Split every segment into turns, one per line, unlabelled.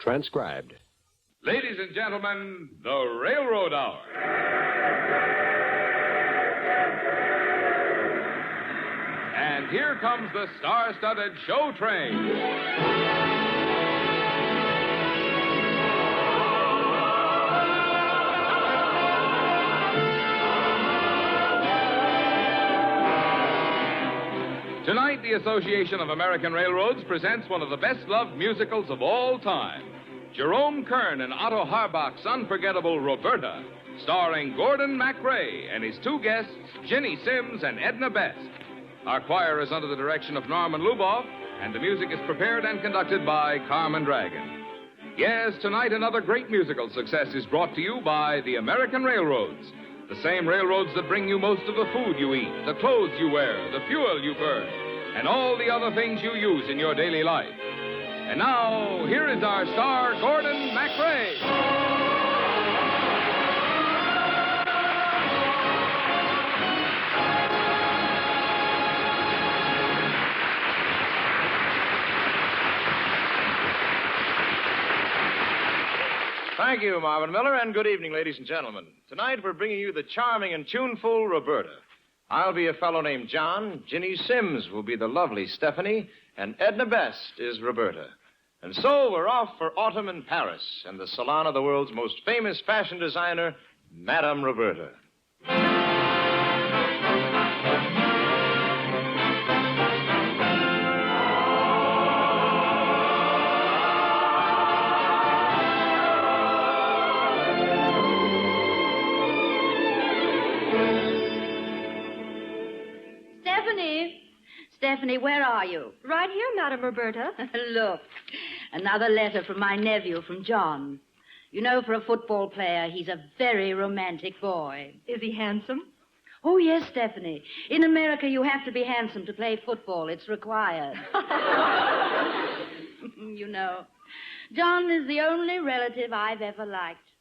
Transcribed.
Ladies and gentlemen, the Railroad Hour. And here comes the star-studded show train. Tonight, the Association of American Railroads presents one of the best-loved musicals of all time. Jerome Kern and Otto Harbach's unforgettable Roberta, starring Gordon MacRae and his two guests, Ginny Simms and Edna Best. Our choir is under the direction of Norman Luboff, and the music is prepared and conducted by Carmen Dragon. Yes, tonight another great musical success is brought to you by the American Railroads. The same railroads that bring you most of the food you eat, the clothes you wear, the fuel you burn, and all the other things you use in your daily life. And now, here is our star, Gordon MacRae.
Thank you, Marvin Miller, and good evening, ladies and gentlemen. Tonight we're bringing you the charming and tuneful Roberta. I'll be a fellow named John, Ginny Simms will be the lovely Stephanie, and Edna Best is Roberta. And so we're off for autumn in Paris and the salon of the world's most famous fashion designer, Madame Roberta.
Stephanie, where are you?
Right here, Madame Roberta.
Look, another letter from my nephew, from John. You know, for a football player, he's a very romantic boy.
Is he handsome?
Oh, yes, Stephanie. In America, you have to be handsome to play football. It's required. You know, John is the only relative I've ever liked.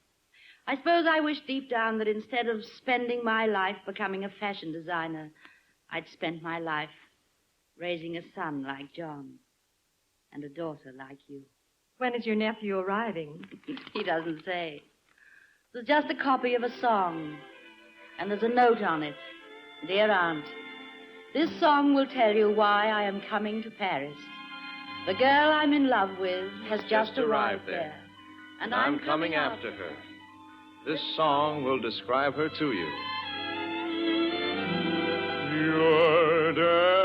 I suppose I wish deep down that instead of spending my life becoming a fashion designer, I'd spent my life raising a son like John and a daughter like you.
When is your nephew arriving?
He doesn't say. There's just a copy of a song, and there's a note on it. Dear Aunt, this song will tell you why I am coming to Paris. The girl I'm in love with has just arrived there,
and I'm coming after her. This song will describe her to you. You're devastating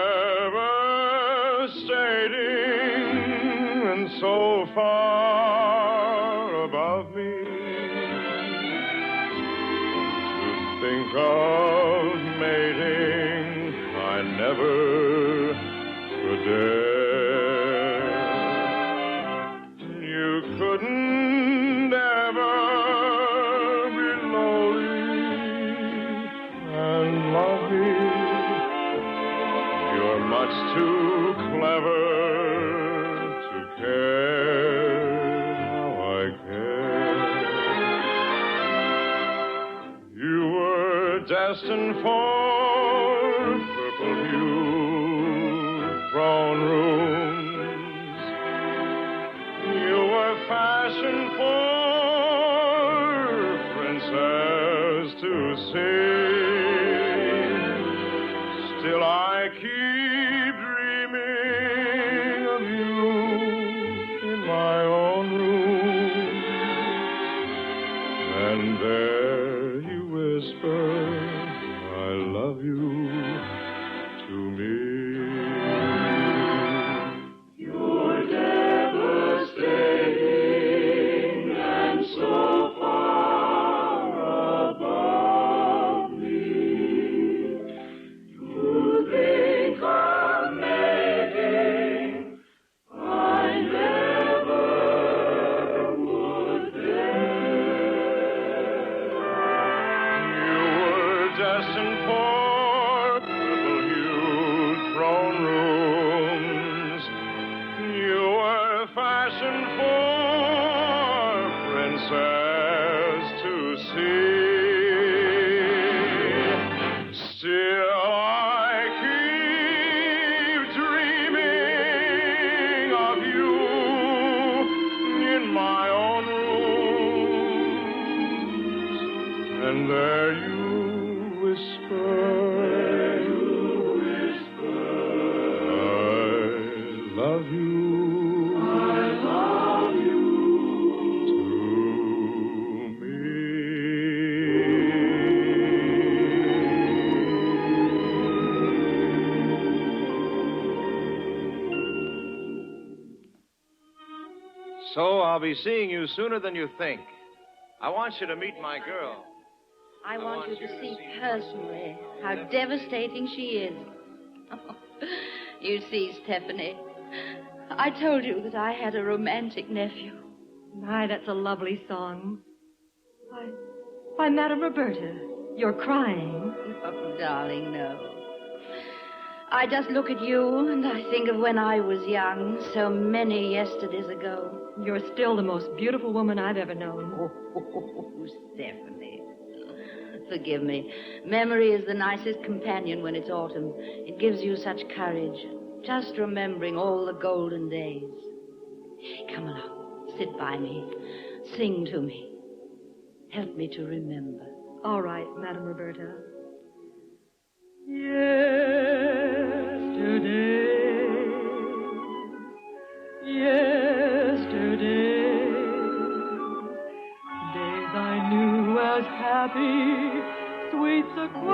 and so far above me. To think of mating, I never could dare. You couldn't ever be lonely and love me. You're much too clever to care how I care. You were destined for purple-hued throne rooms. You were fashioned for princess to see. Still I keep dreaming of you in my own room. And there you whisper, I love you to me. You're devastating and so far above me. Think of making, I never would dare. You were destined for purple-hued throne rooms. You were fashioned for princess to see. Still in my
And there you whisper, I love you. I love you to me.
So I'll be seeing you sooner than you think. I want you to meet my girl.
I want you to see personally how devastating she is. You see, Stephanie, I told you that I had a romantic nephew.
My, that's a lovely song. Why, Madame Roberta, you're crying.
Oh, darling, no. I just look at you and I think of when I was young, so many yesterdays ago.
You're still the most beautiful woman I've ever known.
Oh, Stephanie. Forgive me. Memory is the nicest companion when it's autumn. It gives you such courage. Just remembering all the golden days. Come along. Sit by me. Sing to me. Help me to remember.
All right, Madame Roberta. Yesterday, days I knew as happy, sweet sequestered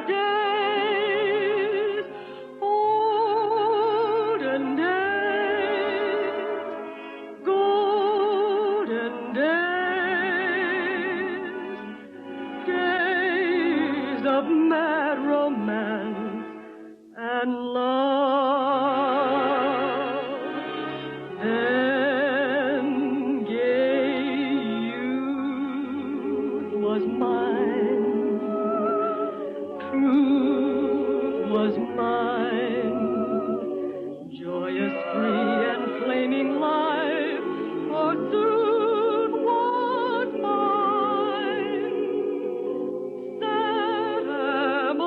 days, golden days, golden days of mad romance and love. Then gay youth was mine, truth was mine, joyous, free, and flaming life, forsooth was mine. Sad am I,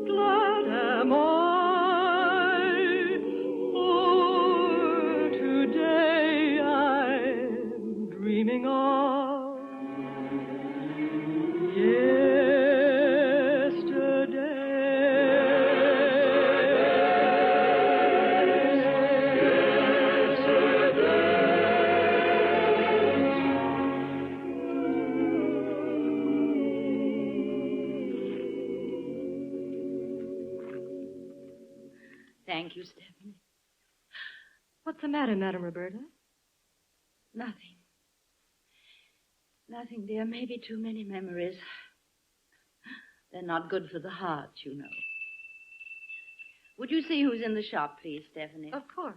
glad am I, for today I'm dreaming of
Thank you, Stephanie.
What's the matter, Madame Roberta?
Nothing. Nothing, dear. Maybe too many memories. They're not good for the heart, you know. Would you see who's in the shop, please, Stephanie?
Of course.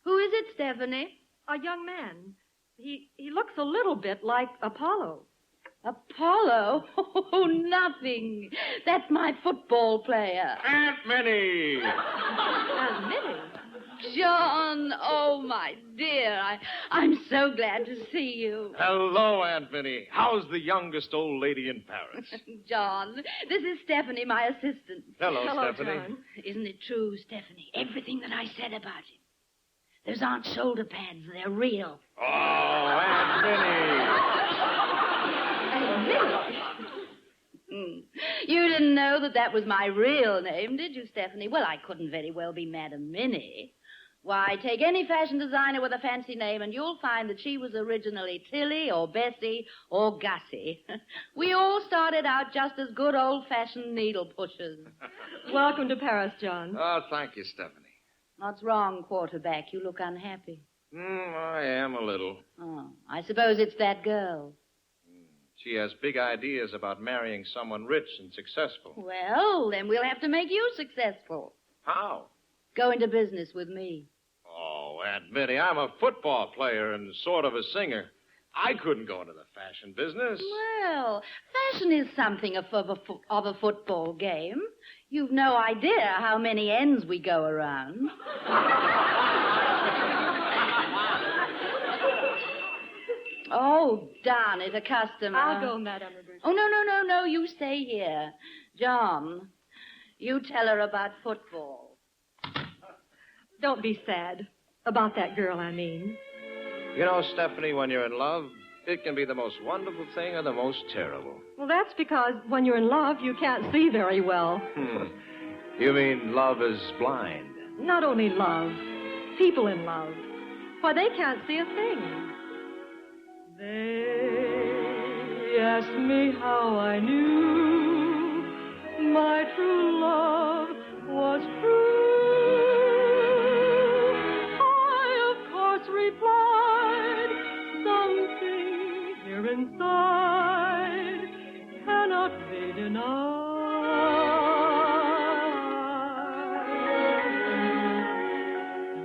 Who is it, Stephanie?
A young man. He looks a little bit like Apollo.
Apollo? Oh, nothing. That's my football player.
Aunt Minnie!
Aunt Minnie?
John, oh, my dear. I'm so glad to see you.
Hello, Aunt Minnie. How's the youngest old lady in Paris?
John, this is Stephanie, my assistant.
Hello,
Hello,
Stephanie.
John.
Isn't it true, Stephanie? Everything that I said about him. Those aren't shoulder pads. They're real.
Oh, Aunt Minnie.
You didn't know that was my real name, did you, Stephanie? Well, I couldn't very well be Madam Minnie. Why, take any fashion designer with a fancy name, and you'll find that she was originally Tilly or Bessie or Gussie. We all started out just as good old-fashioned needle pushers.
Welcome to Paris, John.
Oh, thank you, Stephanie.
What's wrong, quarterback? You look unhappy.
I am a little.
Oh, I suppose it's that girl.
She has big ideas about marrying someone rich and successful.
Well, then we'll have to make you successful.
How?
Go into business with me.
Oh, Aunt Minnie, I'm a football player and sort of a singer. I couldn't go into the fashion business.
Well, fashion is something of a football game. You've no idea how many ends we go around. Oh, darn it, a customer.
I'll go, Madame Roberta.
Oh, no, you stay here. John, you tell her about football.
Don't be sad. About that girl, I mean.
You know, Stephanie, when you're in love, it can be the most wonderful thing or the most terrible.
Well, that's because when you're in love, you can't see very well.
You mean love is blind?
Not only love, people in love. Why, they can't see a thing. They asked me how I knew my true love was true. I, of course, replied, something here inside cannot be denied.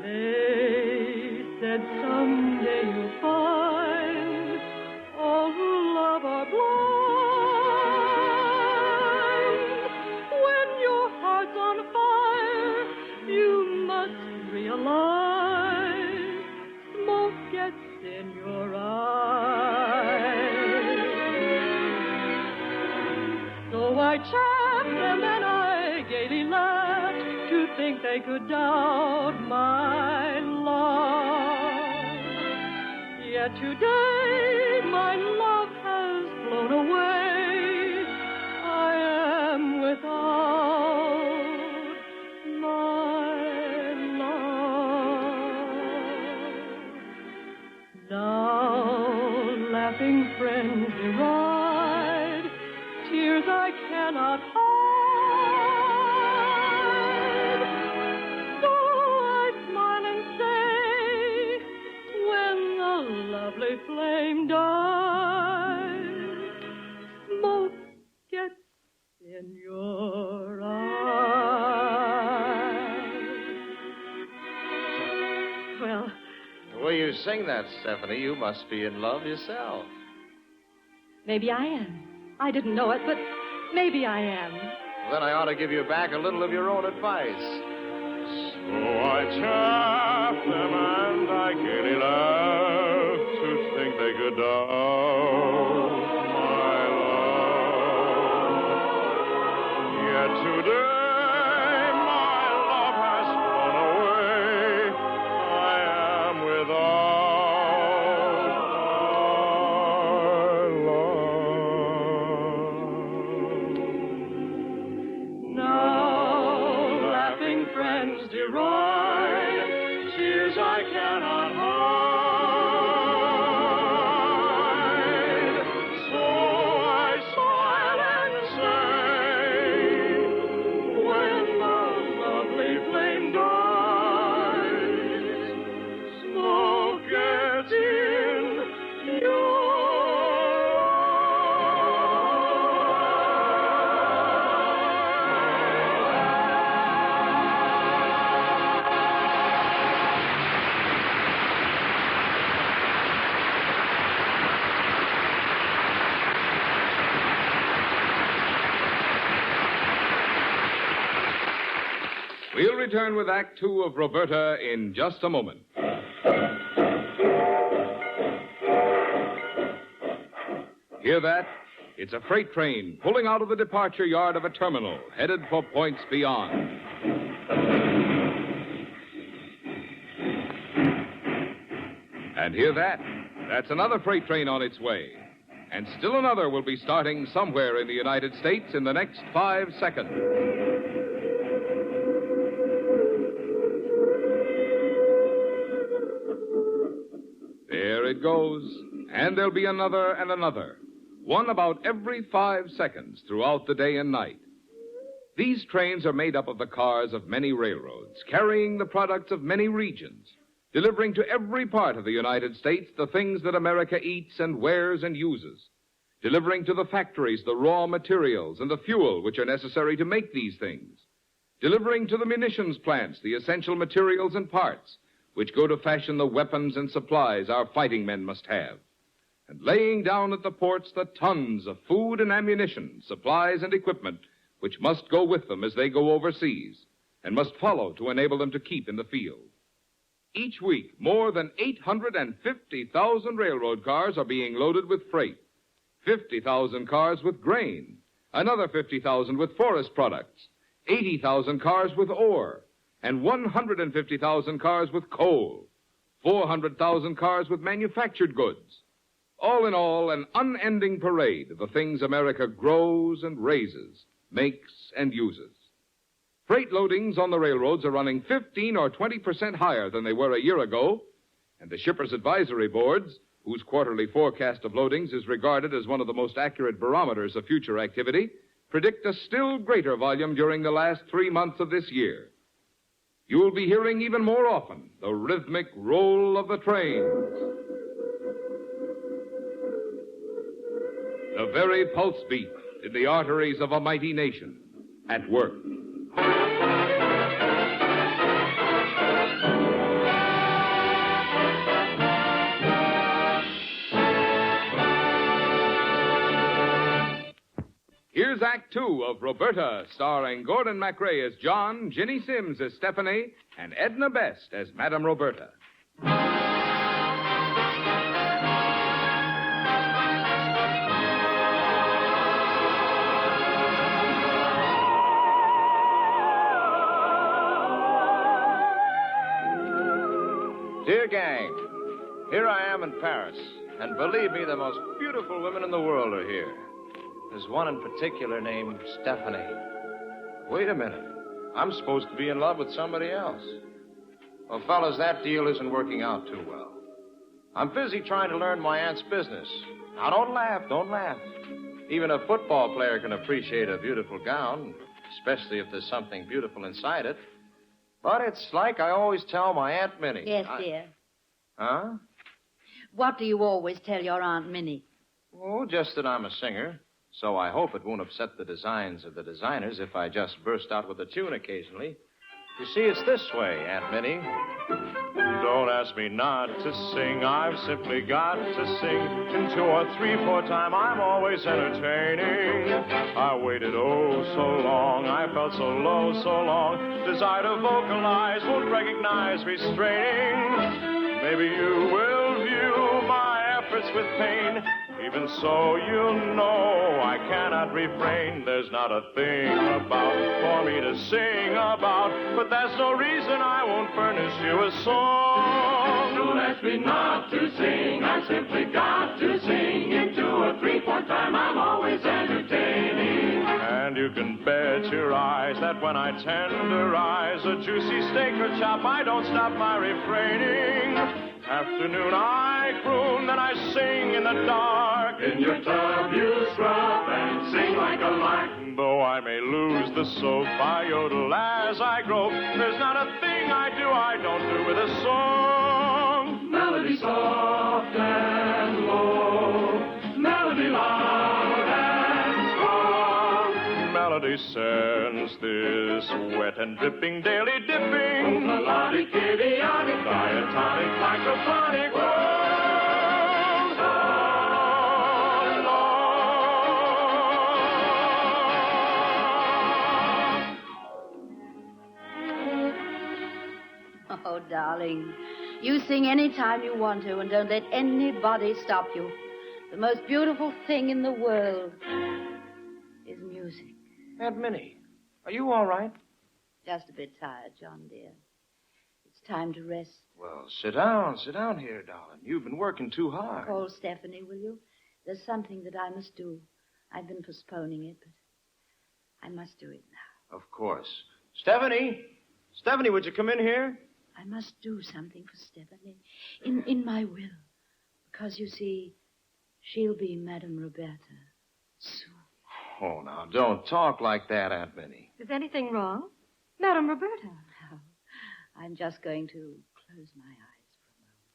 They said someday you'll find all who love are blind. When your heart's on fire, you must realize smoke gets in your eyes. So I chaffed them and I gaily laughed to think they could doubt my love. Yet today my love has flown away. I am without my love. Now laughing friends deride, tears I cannot hide. So I smile and say, when the lovely flame dies, smoke gets in your eyes. Well,
The way you sing that, Stephanie, you must be in love yourself.
maybe I am. I didn't know it, but maybe I am.
Then I ought to give you back a little of your own advice.
So I chaffed them and I gaily laughed to think they could doubt my love. Yet today my love has flown away. I am without my love.
Now,
Laughing friends deride, tears I cannot hide. So I smile and say, when the lovely flame dies, smoke gets in your
We'll return with Act Two of Roberta in just a moment. Hear that? It's a freight train pulling out of the departure yard of a terminal, headed for points beyond. And hear that? That's another freight train on its way. And still another will be starting somewhere in the United States in the next 5 seconds. There it goes. And there'll be another and another. One about every 5 seconds throughout the day and night. These trains are made up of the cars of many railroads, carrying the products of many regions, delivering to every part of the United States the things that America eats and wears and uses, delivering to the factories the raw materials and the fuel which are necessary to make these things, delivering to the munitions plants the essential materials and parts which go to fashion the weapons and supplies our fighting men must have, and laying down at the ports the tons of food and ammunition, supplies and equipment which must go with them as they go overseas and must follow to enable them to keep in the field. Each week, more than 850,000 railroad cars are being loaded with freight, 50,000 cars with grain, another 50,000 with forest products, 80,000 cars with ore, and 150,000 cars with coal, 400,000 cars with manufactured goods. All in all, an unending parade of the things America grows and raises, makes and uses. Freight loadings on the railroads are running 15 or 20% higher than they were a year ago, and the Shippers Advisory Boards, whose quarterly forecast of loadings is regarded as one of the most accurate barometers of future activity, predict a still greater volume during the last 3 months of this year. You'll be hearing even more often the rhythmic roll of the trains. The very pulse beat in the arteries of a mighty nation at work. Here's Act Two of Roberta, starring Gordon MacRae as John, Ginny Simms as Stephanie, and Edna Best as Madame Roberta.
Dear gang, here I am in Paris, and believe me, the most beautiful women in the world are here. There's one in particular named Stephanie. Wait a minute. I'm supposed to be in love with somebody else. Well, fellas, that deal isn't working out too well. I'm busy trying to learn my aunt's business. Now, don't laugh. Even a football player can appreciate a beautiful gown, especially if there's something beautiful inside it. But it's like I always tell my Aunt Minnie.
Yes, dear.
Huh?
What do you always tell your Aunt Minnie?
Oh, just that I'm a singer. So I hope it won't upset the designs of the designers if I just burst out with a tune occasionally. You see, it's this way, Aunt Minnie. Don't ask me not to sing. I've simply got to sing. In 2 or 3, 4 time, I'm always entertaining. I waited oh so long. I felt so low so long. Desire to vocalize, won't recognize restraining. Maybe you will view my efforts with pain. Even so, you know I cannot refrain. There's not a thing about for me to sing about, but that's no reason I won't furnish you a song.
Don't ask me not to sing. I simply got to sing. In 2 or 3, 4 time, I'm always entertaining.
And you can bet your eyes that when I tenderize a juicy steak or chop, I don't stop my refraining. Afternoon I croon, then I sing in the dark.
In your tub you scrub and sing like a lark.
Though I may lose the soap, I yodel as I grope. There's not a thing I do I don't do with a song.
Melody soft and low, melody loud and strong.
Melody sends this wet and dripping, daily dipping.
Melodic, idiotic, diatonic, microphonic.
Oh, darling, you sing any time you want to, and don't let anybody stop you. The most beautiful thing in the world is music.
Aunt Minnie, are you all right?
Just a bit tired, John, dear. It's time to rest.
Well, sit down here, darling. You've been working too hard.
Call Stephanie, will you? There's something that I must do. I've been postponing it, but I must do it now.
Of course. Stephanie, would you come in here?
I must do something for Stephanie in my will. Because, you see, she'll be Madame Roberta soon.
Oh, now, don't talk like that, Aunt Minnie.
Is anything wrong? Madame Roberta.
Oh, I'm just going to close my eyes for a moment.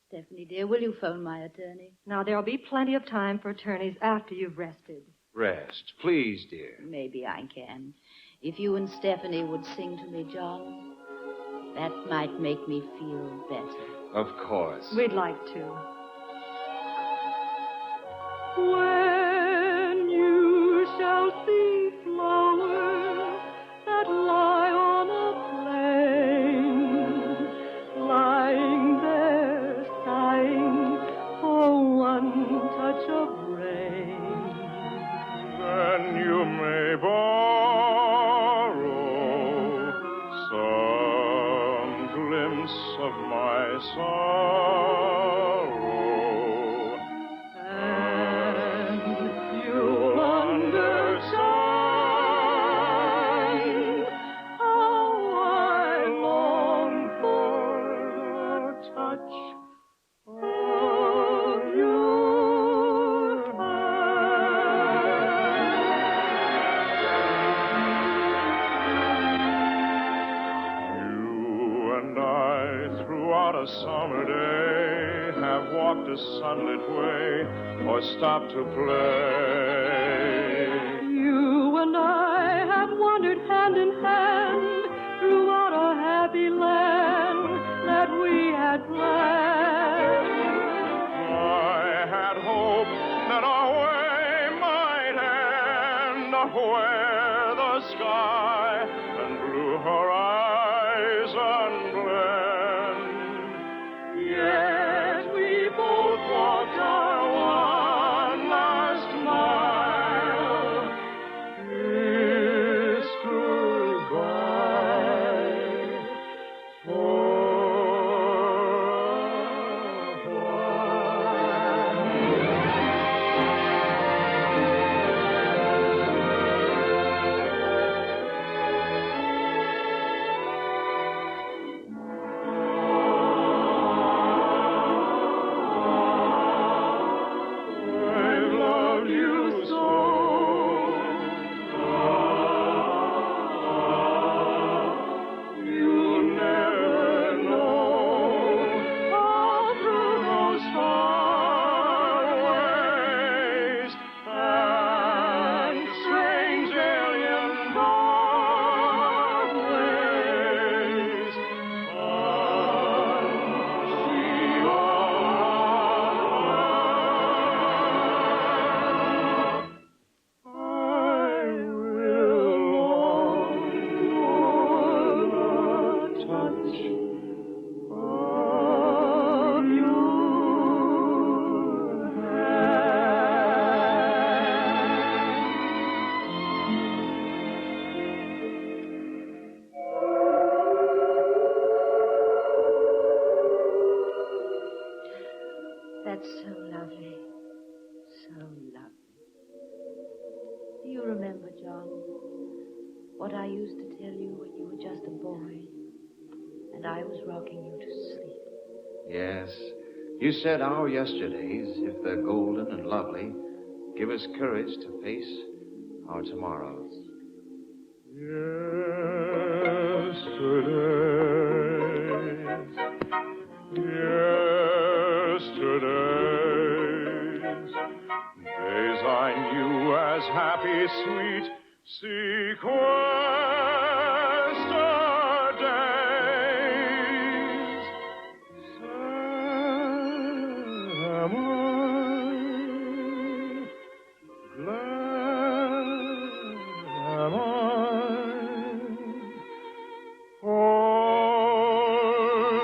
Stephanie, dear, will you phone my attorney?
Now, there'll be plenty of time for attorneys after you've rested.
Rest, please, dear.
Maybe I can. If you and Stephanie would sing to me, John, that might make me feel better.
Of course.
We'd like to.
When you shall see flowers that lie on a plain, lying there sighing for one touch of rain,
Then you may borrow some glimpse
sense of my sorrow. And you'll understand how I long for the touch of your hand. You and I, throughout a summer day, have walked a sunlit way or stopped to play.
You and I have wandered hand in hand throughout a happy land that we had planned.
I had hoped that our way might end where the sky and blue horizon blend. Yet we both walked our one last mile. Kissed goodbye for a while. I've loved you so. You'll never know all through those far ways and strange alien dark ways. I will long for the touch of your
That's so lovely. So lovely. Do you remember, John, what I used to tell you when you were just a boy and I was rocking you to sleep?
Yes. You said our yesterdays, if they're golden and lovely, give us courage to face our tomorrows.
Yesterdays, days I knew as happy, sweet, sequester days. Am I glad? Am I? For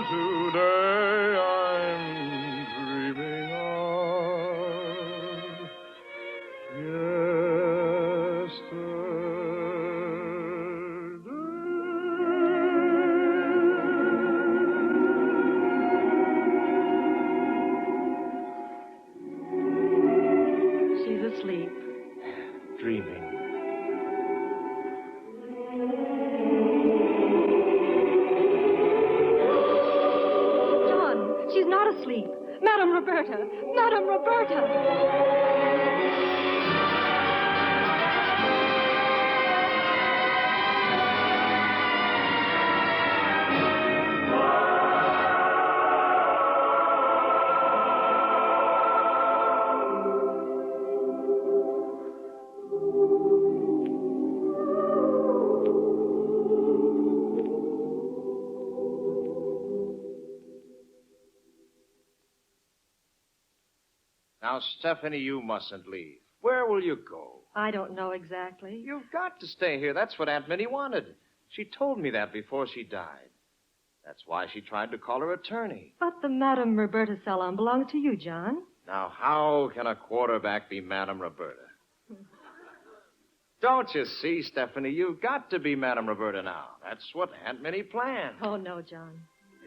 today I'm dreaming of yesterday.
She's asleep.
Dreaming.
John, she's not asleep. Madame Roberta! Madame Roberta!
Now, Stephanie, you mustn't leave. Where will you go?
I don't know exactly.
You've got to stay here. That's what Aunt Minnie wanted. She told me that before she died. That's why she tried to call her attorney.
But the Madame Roberta salon belongs to you, John.
Now, how can a quarterback be Madame Roberta? Don't you see, Stephanie? You've got to be Madame Roberta now. That's what Aunt Minnie planned.
Oh, no, John.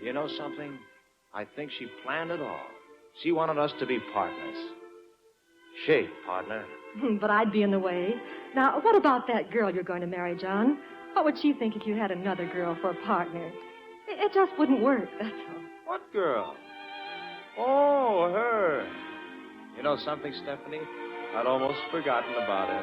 You know something? I think she planned it all. She wanted us to be partners. Shake, partner.
But I'd be in the way. Now, what about that girl you're going to marry, John? What would she think if you had another girl for a partner? It just wouldn't work, that's all.
What girl? Oh, her. You know something, Stephanie? I'd almost forgotten about her.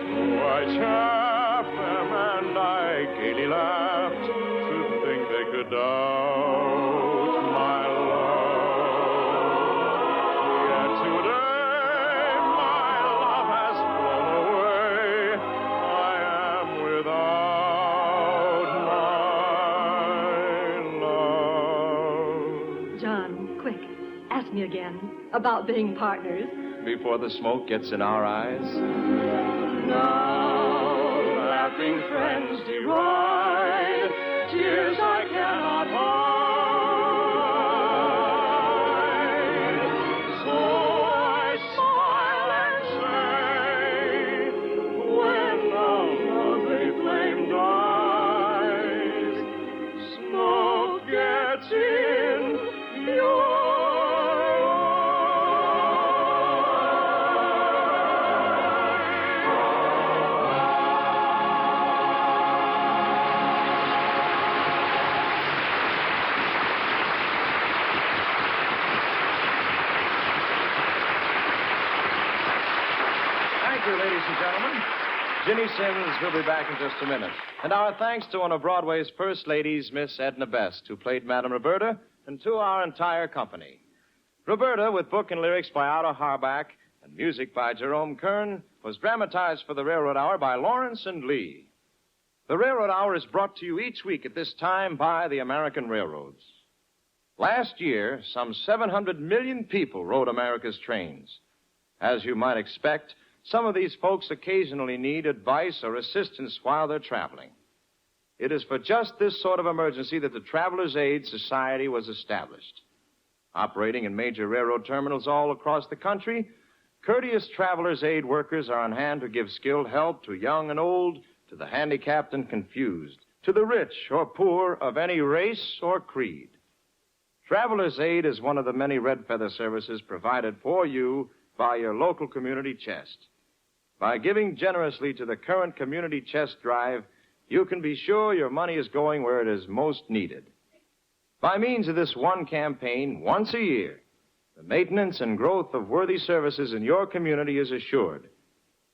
So I chaffed them and I gaily laughed to think they could doubt my love. Yet today my love has flown away. I am without my love.
John, quick, ask me again about being partners.
Before the smoke gets in our eyes.
Now, laughing friends deride, tears I cannot hide. So I smile and say, when the lovely flame dies, smoke gets in your
Ladies and gentlemen, Ginny Sims will be back in just a minute. And our thanks to one of Broadway's first ladies, Miss Edna Best, who played Madame Roberta, and to our entire company. Roberta, with book and lyrics by Otto Harbach and music by Jerome Kern, was dramatized for the Railroad Hour by Lawrence and Lee. The Railroad Hour is brought to you each week at this time by the American Railroads. Last year, some 700 million people rode America's trains. As you might expect, some of these folks occasionally need advice or assistance while they're traveling. It is for just this sort of emergency that the Travelers' Aid Society was established. Operating in major railroad terminals all across the country, courteous Travelers' Aid workers are on hand to give skilled help to young and old, to the handicapped and confused, to the rich or poor of any race or creed. Travelers' Aid is one of the many red feather services provided for you by your local community chest. By giving generously to the current community chest drive, you can be sure your money is going where it is most needed. By means of this one campaign, once a year, the maintenance and growth of worthy services in your community is assured.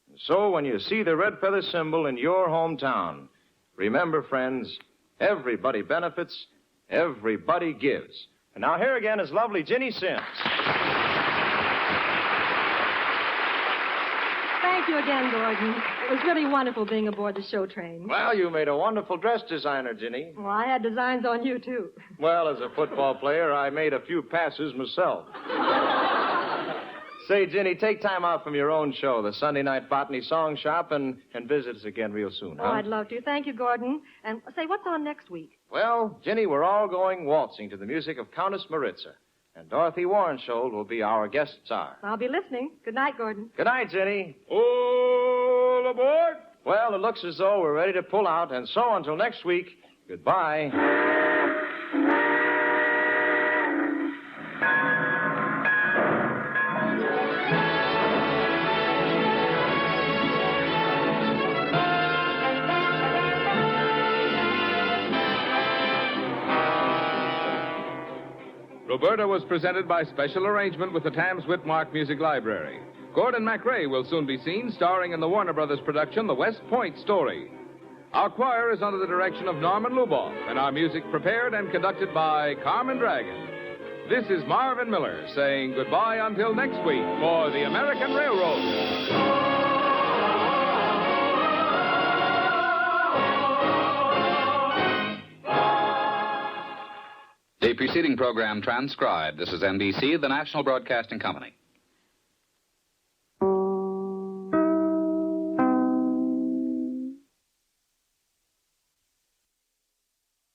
And so when you see the red feather symbol in your hometown, remember, friends, everybody benefits, everybody gives. And now here again is lovely Ginny Sims.
Thank you again, Gordon. It was really wonderful being aboard the show train.
Well, you made a wonderful dress designer, Ginny.
Well, I had designs on you, too.
Well, as a football player, I made a few passes myself. Say, Ginny, take time out from your own show, the Sunday Night Botany Song Shop, and visit us again real soon, huh?
Oh, I'd love to. Thank you, Gordon. And say, what's on next week?
Well, Ginny, we're all going waltzing to the music of Countess Marietta. And Dorothy Warrenshold will be our guest star.
I'll be listening. Good night, Gordon.
Good night, Ginny. All aboard. Well, it looks as though we're ready to pull out, and so until next week, goodbye.
Roberta was presented by special arrangement with the Tams Whitmark Music Library. Gordon MacRae will soon be seen starring in the Warner Brothers production, The West Point Story. Our choir is under the direction of Norman Luboff, and our music prepared and conducted by Carmen Dragon. This is Marvin Miller saying goodbye until next week for the American Railroad.
The preceding program transcribed. This is NBC, the National Broadcasting Company.